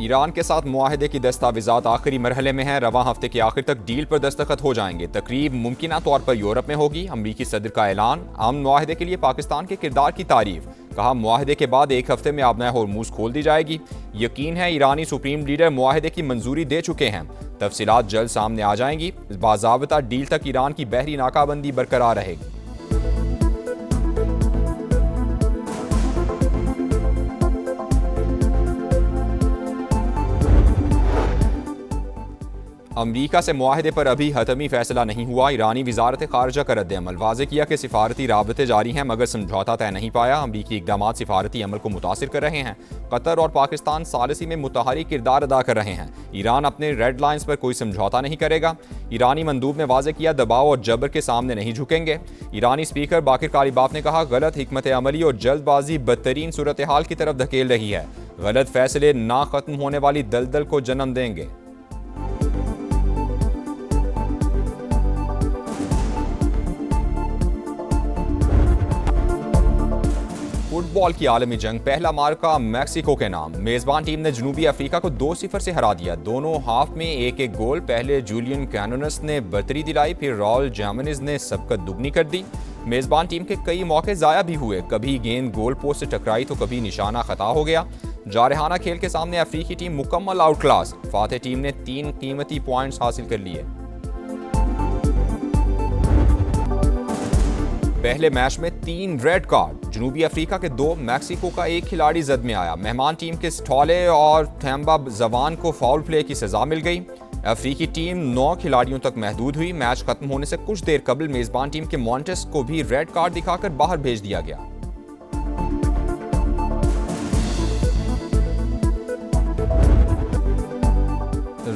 Iran के साथ मुआहदे की दस्तावेजात आखिरी मरहले में हैं। रवां हफ्ते के आखिर तक डील पर दस्तखत हो जाएंगे। तकरीब मुमकिना तौर पर यूरोप में होगी। अमरीकी सदर का ऐलान, अमन मुआहदे के लिए पाकिस्तान के किरदार की तारीफ। कहा, मुआहदे के बाद एक हफ्ते में आबना होर्मुज खोल दी जाएगी। यकीन है ईरानी सुप्रीम लीडर मुआहदे की मंजूरी दे चुके हैं। तफसीलात जल्द सामने आ जाएंगी। बाज़ाब्ता डील तक ईरान की बहरी नाकाबंदी बरकरार रहेगी। अमरीका से मुआहदे पर अभी हतमी फैसला नहीं हुआ। ईरानी वजारत खारजा का रद्द-ए-अमल वाज़े किया कि सिफारती राबते जारी हैं मगर समझौता तय नहीं पाया। अमरीकी इक़दामात सिफारती अमल को मुतासिर कर रहे हैं। कतर और पाकिस्तान सालिसी में मुतहरी किरदार अदा कर रहे हैं। ईरान अपने रेड लाइन्स पर कोई समझौता नहीं करेगा। ईरानी मंदूब ने वाज़े किया, दबाव और जबर के सामने नहीं झुकेंगे। ईरानी स्पीकर बाकिर कालिबाफ ने कहा, गलत हिकमत अमली और जल्दबाजी बदतरीन सूरत हाल की तरफ धकेल रही है। गलत फैसले ना खत्म होने वाली दलदल को जन्म देंगे। फुटबॉल की आलमी जंग, पहला मार्का मैक्सिको के नाम। मेजबान टीम ने जनूबी अफ्रीका को 2-0 से हरा दिया। दोनों हाफ में एक एक गोल। पहले जूलियन कैनोनस ने बर्तरी दिलाई, फिर राउल जामिनेज ने सबकत दुगनी कर दी। मेजबान टीम के कई मौके जाया भी हुए। कभी गेंद गोल पोस्ट से टकराई तो कभी निशाना खता हो गया। जारहाना खेल के सामने अफ्रीकी टीम मुकम्मल आउट क्लास। फातेह टीम ने 3 कीमती पॉइंट्स हासिल कर लिए। पहले मैच में 3 रेड कार्ड। जनूबी अफ्रीका के 2, मैक्सिको का 1 खिलाड़ी जद में आया। मेहमान टीम के स्टॉले और थैम्बा जवान को फाउल प्ले की सजा मिल गई। अफ्रीकी टीम 9 खिलाड़ियों तक महदूद हुई। मैच खत्म होने से कुछ देर कबल मेजबान टीम के मॉन्टेस को भी रेड कार्ड दिखाकर बाहर भेज दिया गया।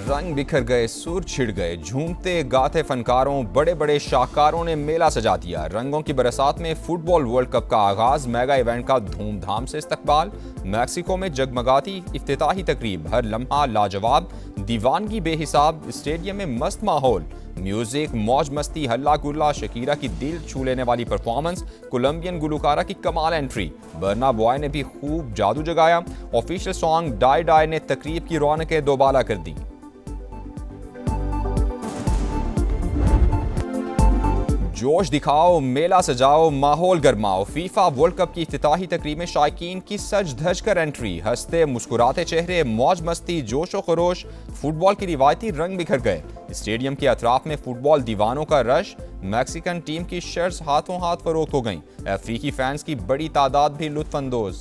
रंग बिखर गए, सुर छिड़ गए। झूमते गाते फनकारों, बड़े बड़े शाहकारों ने मेला सजा दिया। रंगों की बरसात में फुटबॉल वर्ल्ड कप का आगाज, मेगा इवेंट का धूमधाम से इस्तकबाल। मैक्सिको में जगमगाती इफ्तिताही तकरीब, हर लम्हा लाजवाब। दीवानगी बेहिसाब, स्टेडियम में मस्त माहौल। म्यूजिक, मौज मस्ती, हल्ला गुल्ला। शकीरा की दिल छू लेने वाली परफॉर्मेंस। कोलंबियन गुलकारा की कमाल एंट्री। बर्ना बॉय ने भी खूब जादू जगाया। ऑफिशियल सॉन्ग डाई डाई ने तकरीब की रौनकें दोबाला कर दी। जोश दिखाओ, मेला सजाओ, माहौल गरमाओ। फीफा वर्ल्ड कप की इफ्तिताही तकरीब में शायकीन की सज धज कर एंट्री। हंसते मुस्कुराते चेहरे, मौज मस्ती, जोशो खरोश। फुटबॉल की रिवायती रंग बिखर गए। स्टेडियम के अतराफ में फुटबॉल दीवानों का रश। मैक्सिकन टीम की शर्ट्स हाथों हाथ फरोख्त हो गईं। अफ्रीकी फैंस की बड़ी तादाद भी लुत्फानंदोज।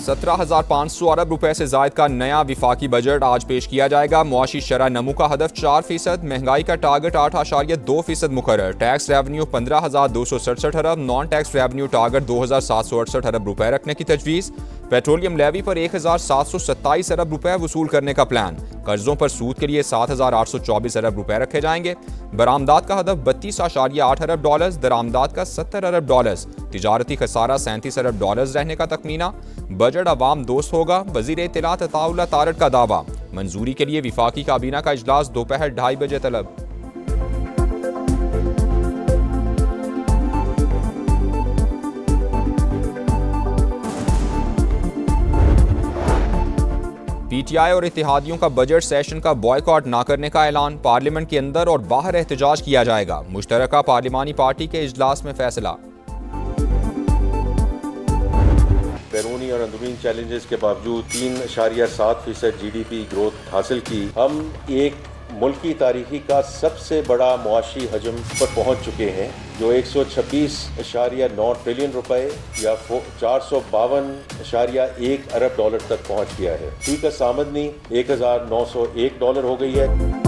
17,500 अरब रुपए से जायद का नया विफाकी बजट आज पेश किया जाएगा। मुआशी शरह नमू का हदफ 4%, महंगाई का टारगेट 8.2% मुकर्रर। टैक्स रेवेन्यू 15,267 अरब, नॉन टैक्स रेवेन्यू टारगेट 2,768 अरब रुपए रखने की तजवीज़। पेट्रोलियम लेवी पर 1,727 अरब रुपए वसूल करने का प्लान। कर्जों पर सूद के लिए 7,824 अरब रुपए रखे जाएंगे। बरामदात का हदफ 32.8 अरब डॉलर्स, दरामदात का 70 अरब डॉलर्स। तिजारती खसारा 37 अरब डॉलर्स रहने का तखमीना। बजट अवाम दोस्त होगा, वज़ीर इत्तलात अताउल्लाह तारड़ का दावा। मंजूरी के लिए विफाकी काबीना का इजलास दोपहर 2:30 बजे तलब। पीटीआई और इत्तेहादियों का बजट सेशन का बॉयकॉट ना करने का ऐलान। पार्लियामेंट के अंदर और बाहर एहतजाज किया जाएगा। मुश्तरका पार्लिमानी पार्टी के इजलास में फैसला। बैरूनी और अंदरूनी चैलेंजेस के बावजूद 3.7% GDP ग्रोथ हासिल की। हम एक मुल्की तारीखी का सबसे बड़ा मुआशी हजम पर पहुंच चुके हैं, जो 126.9 ट्रिलियन रुपए या 452.1 अरब डॉलर तक पहुंच गया है। फी का आमदनी $1,901 हो गई है।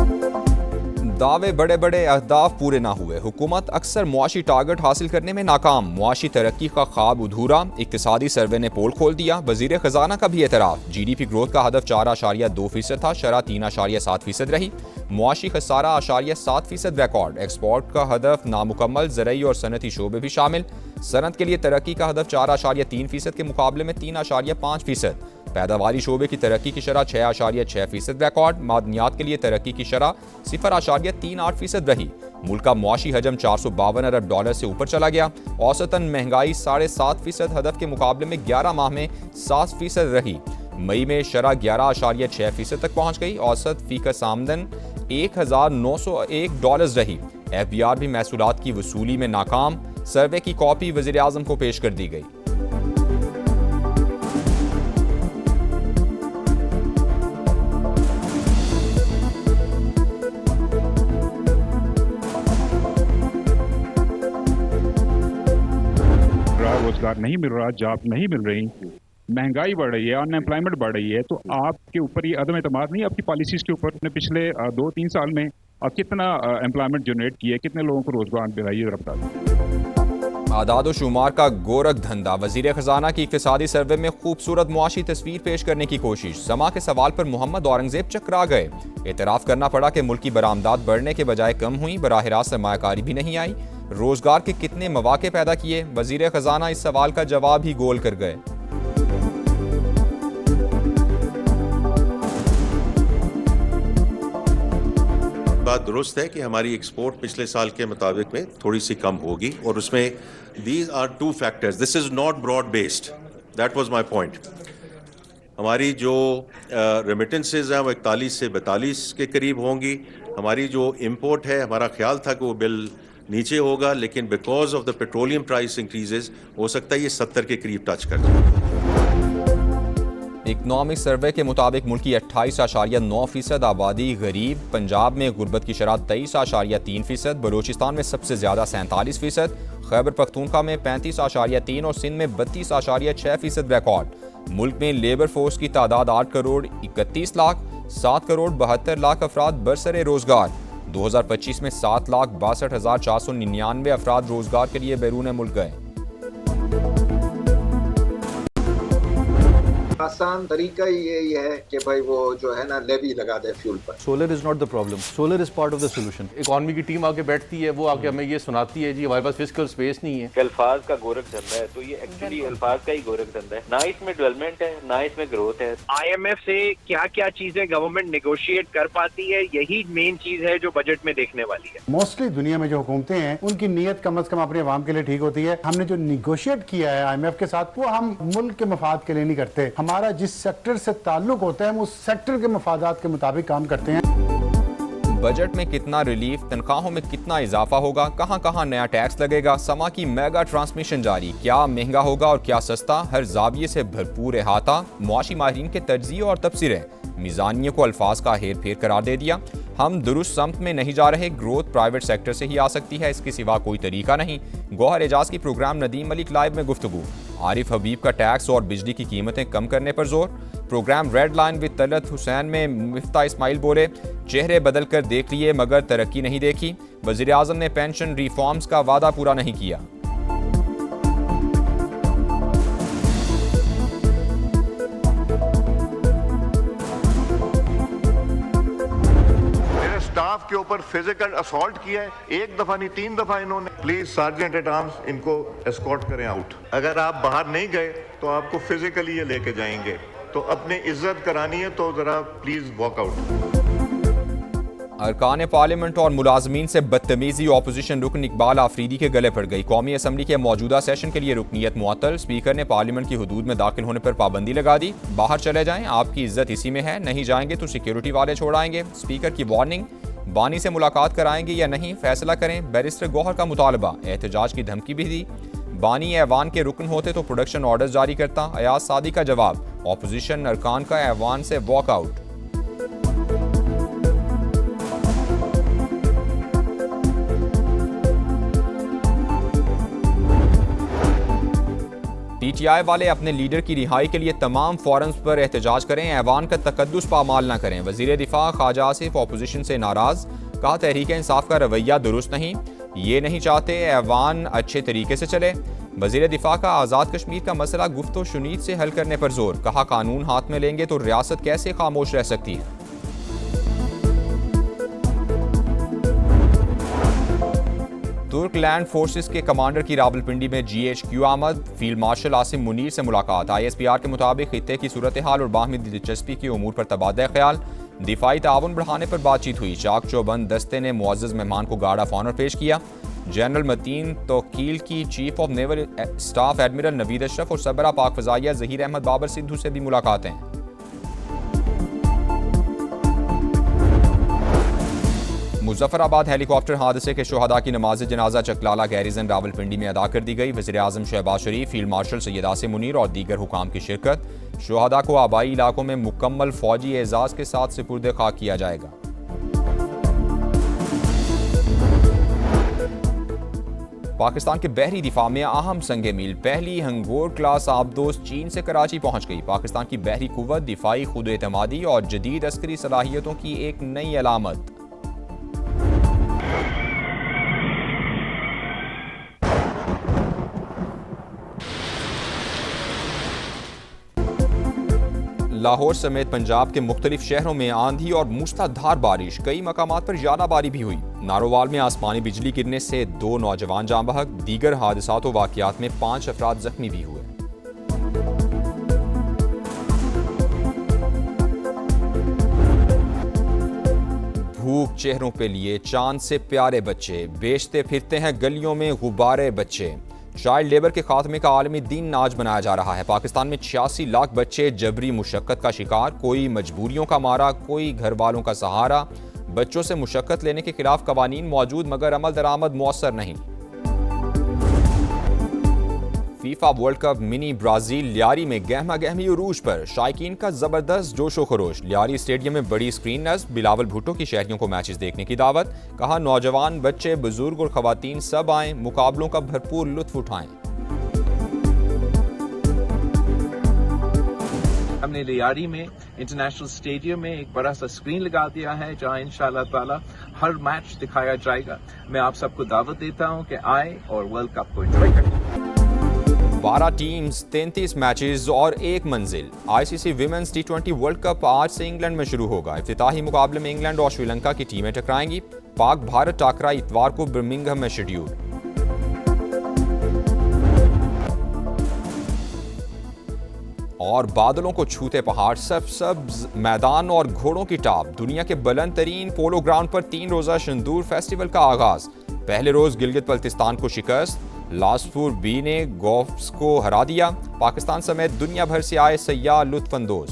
दावे बड़े बड़े, अहदाफ पूरे ना हुए। हुकूमत अक्सर मुआशी टारगेट हासिल करने में नाकाम। मुआशी तरक्की का ख्वाब अधूरा। इक्तिसादी सर्वे ने पोल खोल दिया। वजीर खजाना का भी एतराफ। GDP ग्रोथ का हदफ 4.2% था, शरह 3.7% रही। मुआशी खसारा 8.7% रिकॉर्ड। एक्सपोर्ट का हदफ नामुकम्मल। ज़रई और सनती शोबे भी शामिल। सनत के लिए तरक्की का हदफ 4.3% के मुकाबले में 3.5%। पैदावारी शोबे की तरक्की की शरह 6.6% रिकॉर्ड। मादनियात के लिए तरक्की की शरह 0.38% रही। मुल्क का मुआशी हजम 452 अरब डॉलर से ऊपर चला गया। औसतन महंगाई 7.5% हदफ के मुकाबले में 11 माह में 7% रही। मई में शरह 11.6% तक पहुंच गई। औसत फीकस आमदन 1,901 डॉलर रही। FBR भी महसूलात की वसूली में नाकाम। सर्वे की कॉपी वज़ीर आज़म को पेश कर दी गई। रोजगार नहीं मिल रहा, जॉब नहीं मिल रही, महंगाई बढ़ रही है, अनएम्प्लॉयमेंट बढ़ रही है, तो आपके ऊपर ये अदम एतमाद नहीं आपकी पॉलिसीज के ऊपर? अपने पिछले 2-3 साल में कितना एम्प्लॉयमेंट जनरेट किया, कितने लोगों को रोजगार दिलाइए, जरा बता दें। आदाद व शुमार का गोरख धंधा। वजीर खजाना की इक्तिसादी सर्वे में खूबसूरत मुआशी तस्वीर पेश करने की कोशिश। समा के सवाल पर मोहम्मद औरंगजेब चकरा गए। एतराफ़ करना पड़ा कि मुल्क की बरामदात बढ़ने के बजाय कम हुई। बराह रास्त सरमायाकारी भी नहीं आई। रोजगार के कितने मौके पैदा किए? वजीर खजाना इस सवाल का जवाब ही गोल कर गए। बात दुरुस्त है कि हमारी एक्सपोर्ट पिछले साल के मुताबिक में थोड़ी सी कम होगी, और उसमें these are 2 factors. This is not broad based, that was my point. हमारी जो रेमिटेंसेज हैं वो 41 से 42 के करीब होंगी। हमारी जो इंपोर्ट है, हमारा ख्याल था कि वो बिल नीचे होगा, लेकिन because of the petroleum price increases हो सकता है ये 70 के करीब टच कर जाए। इकनॉमिक सर्वे के मुताबिक मुल्क की 28.9% आबादी गरीब। पंजाब में गुर्बत की शरह 23.3%, बलूचिस्तान में सबसे ज़्यादा 47%, खैबर पख्तूनख्वा में 35.3% और सिंध में 32.6% रिकॉर्ड। मुल्क में लेबर फोर्स की तादाद 8 करोड़ 31 लाख, 7 करोड़ 72 लाख अफराद बरसरे रोजगार। 2025 में 7,62,499 अफराद रोजगार के लिए बैरून मुल्क गए। आसान तरीका यही है कि भाई वो जो है ना लेवी लगा दे फ्यूल पर। Solar is not the problem, solar is part of the solution. Economy की टीम आके बैठती है, वो आके हमें ये सुनाती है जी हमारे पास फिजिकल स्पेस नहीं है। अल्फाज का गोरख धंधा है, तो ये एक्चुअली अल्फाज का ही गोरख धंधा है। ना इसमें डेवलपमेंट है, ना इसमें ग्रोथ है। IMF से क्या क्या चीजें गवर्नमेंट नेगोशिएट कर पाती है, यही मेन चीज है जो बजट में देखने वाली है। मोस्टली दुनिया में जो हुकूमतें हैं उनकी नीयत कम से कम अपने अवाम के लिए ठीक होती है। हमने जो निगोशिएट किया है IMF के साथ, वो हम मुल्क के मफाद के लिए नहीं करते। हमारा जिस सेक्टर से ताल्लुक होता है हम उस सेक्टर के मफादात के मुताबिक काम करते हैं। बजट में कितना रिलीफ, तनख्वाहों में कितना इजाफा होगा, कहां कहां नया टैक्स लगेगा, समा की मेगा ट्रांसमिशन जारी। क्या महंगा होगा और क्या सस्ता, हर जाविये से भरपूर अहाता। मुआशी माहिरीन के तज्ज़िये और तबसरे। मीज़ानिया को अल्फाज का हेर फेर करार दे दिया। हम दुरुस्त समत में नहीं जा रहे, ग्रोथ प्राइवेट सेक्टर से ही आ सकती है, इसके सिवा कोई तरीका नहीं। गौहर एजाज की प्रोग्राम नदीम मलिक लाइव में गुफ्तगू। आरिफ हबीब का टैक्स और बिजली की कीमतें कम करने पर जोर। Programme red line with Talat Hussain में मिफ्ता इस्माइल बोले, चेहरे बदल कर देख लिए मगर तरक्की नहीं देखी। वज़ीर आज़म ने पेंशन रिफॉर्म्स का वादा पूरा नहीं किया। स्टाफ के ऊपर फिजिकल असॉल्ट किया है, 1 दफा नहीं 3 दफा इन्होंने। प्लीज सार्जेंट एट आर्म्स इनको एस्कॉर्ट करें आउट। अगर आप बाहर नहीं गए तो आपको फिजिकली ये लेके जाएंगे, तो अपनी इज्जत करानी है तो जरा प्लीज वॉक आउट। अरकान पार्लियामेंट और मुलाजमीन से बदतमीजी। ऑपोजिशन रुकन इकबाल आफरीदी के गले पड़ गई। कौमी असम्बली के मौजूदा सेशन के लिए रुकनीत मुअत्तल। स्पीकर ने पार्लियामेंट की हुदूद में दाखिल होने पर पाबंदी लगा दी। बाहर चले जाएं, आपकी इज्जत इसी में है, नहीं जाएंगे तो सिक्योरिटी वाले छोड़ाएंगे। स्पीकर की वार्निंग। बानी से मुलाकात कराएंगे या नहीं फैसला करें, बैरिस्टर गौहर का मुतालबा। एहतजाज की धमकी भी दी। बानी ऐवान के रुकन होते तो प्रोडक्शन ऑर्डर जारी करता। अयाज सादी का जवाब। ऑपोजिशन अरकान का ऐवान से वॉकआउट। PTI वाले अपने लीडर की रिहाई के लिए तमाम फोरम्स पर एहतजाज करें, ऐवान का तकद्दुस पामाल न करें। वजीर दिफा ख्वाजा आसिफ ऑपोजिशन से नाराज। कहा तहरीक इंसाफ का रवैया दुरुस्त नहीं, ये नहीं चाहते ऐवान अच्छे तरीके से चले। वजीर दिफा का आज़ाद कश्मीर का मसला गुफ्तो शुनीद से हल करने पर जोर। कहा कानून हाथ में लेंगे तो रियासत कैसे खामोश रह सकती है। तुर्क लैंड फोर्सेस के कमांडर की रावलपिंडी में GHQ आमद। फील्ड मार्शल आसिम मुनीर से मुलाकात। ISPR के मुताबिक खित्ते की सूरत हाल और बाहमी दिलचस्पी के उमूर पर तबादला ख्याल। दिफाई ताउन बढ़ाने पर बातचीत हुई। चाक चौबंद दस्ते ने मुअज़्ज़ज़ मेहमान को गार्ड ऑफ ऑनर पेश किया। जनरल मतीन तोकील की chief of naval staff admiral Naveed Ashraf और सरबरा पाक फ़ज़ाइया ज़हीर अहमद बाबर सिद्धू से भी मुलाकातें। मुजफ्फराबाद हेलीकॉप्टर हादसे के शुहदा की नमाज जनाजा चकलाला गैरिजन रावलपिंडी में अदा कर दी गई। वज़ीर आज़म शहबाज शरीफ, फील्ड मार्शल सैयद आसिम मुनीर और दीगर हुकाम की शिरकत। शुहदा को आबाई इलाकों में मुकम्मल फौजी एजाज के साथ सुपुर्द खाक किया जाएगा। पाकिस्तान के बहरी दिफा में अहम संगे मील। पहली हंगोर क्लास आबदोज चीन से कराची पहुंच गई। पाकिस्तान की बहरी कुव्वत, दिफाई खुद एतमादी और जदीद अस्करी सलाहियतों की एक नई अलामत। लाहौर समेत पंजाब के मुख्तलिफ शहरों में आंधी और मूसलाधार बारिश। कई मकामात पर ज़्यादाबारी भी हुई। नारोवाल में आसमानी बिजली गिरने से 2 नौजवान जाँ बहक। दीगर हादसात व वाक़यात में 5 अफराद जख्मी भी हुए। भूख चेहरों पे लिए चांद से प्यारे बच्चे, बेचते फिरते हैं गलियों में गुब्बारे बच्चे। चाइल्ड लेबर के खात्मे का आलमी दिन आज मनाया जा रहा है। पाकिस्तान में 86 लाख बच्चे जबरी मुशक्कत का शिकार। कोई मजबूरियों का मारा, कोई घर वालों का सहारा। बच्चों से मुशक्कत लेने के खिलाफ कवानीन मौजूद मगर अमल दरामद मौसर नहीं। FIFA world cup mini Brazil Lyari में गहमा गहमी उरूज पर। शायकीन का जबरदस्त जोशो खरोश। लियारी स्टेडियम में बड़ी स्क्रीन नस्ब। बिलावल भुट्टो की शहरियों को मैचेस देखने की दावत। कहा नौजवान, बच्चे, बुजुर्ग और खवातीन सब आएं, मुकाबलों का भरपूर लुत्फ उठाएं। हमने लियारी में इंटरनेशनल स्टेडियम में एक बड़ा सा स्क्रीन लगा दिया है जहां इंशाल्लाह ताला हर मैच दिखाया जाएगा। मैं आप सबको दावत देता हूं कि आए और वर्ल्ड कप को एंजॉय करें। 12 टीम्स, 33 मैचेस और एक मंजिल। ICC women's T20 world cup आज से इंग्लैंड में शुरू होगा। इफ्तिताही मुकाबले में इंग्लैंड और श्रीलंका की टीमें टकराएंगी। पाक भारत टाकरा इतवार को बर्मिंघम में शेड्यूल। और बादलों को छूते पहाड़, सब्ज मैदान और घोड़ों की टाप। दुनिया के बुलंद तरीन पोलो ग्राउंड पर 3 रोजा शंदूर फेस्टिवल का आगाज। पहले रोज गिलगित बल्तिस्तान को शिकस्त। लासपुर बी ने गोफ्स को हरा दिया। पाकिस्तान समेत दुनिया भर से आए सयाह लुत्फ अंदोज।